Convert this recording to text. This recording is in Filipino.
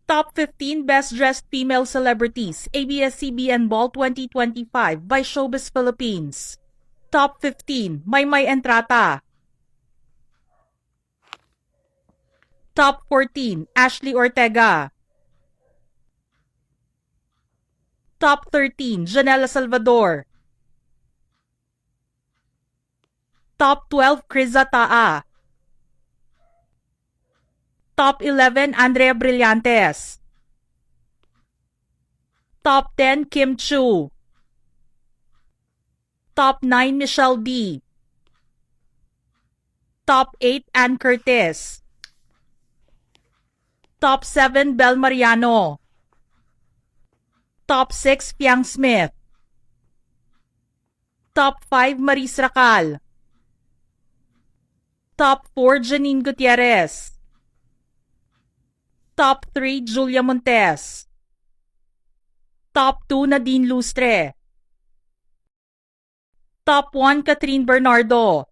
Top 15 Best Dressed Female Celebrities, ABS-CBN Ball 2025 by Showbiz Philippines. Top 15, Maymay Entrata. Top 14, Ashley Ortega. Top 13, Janela Salvador. Top 12, Criza Taa. Top 11, Andrea Brillantes. Top 10, Kim Chu. Top 9, Michelle B. Top 8, Ann Curtis. Top 7, Bel Mariano. Top 6, Piang Smith. Top 5, Maris Racal. Top 4, Janine Gutierrez. Top 3, Julia Montes. Top 2, Nadine Lustre. Top 1, Catherine Bernardo.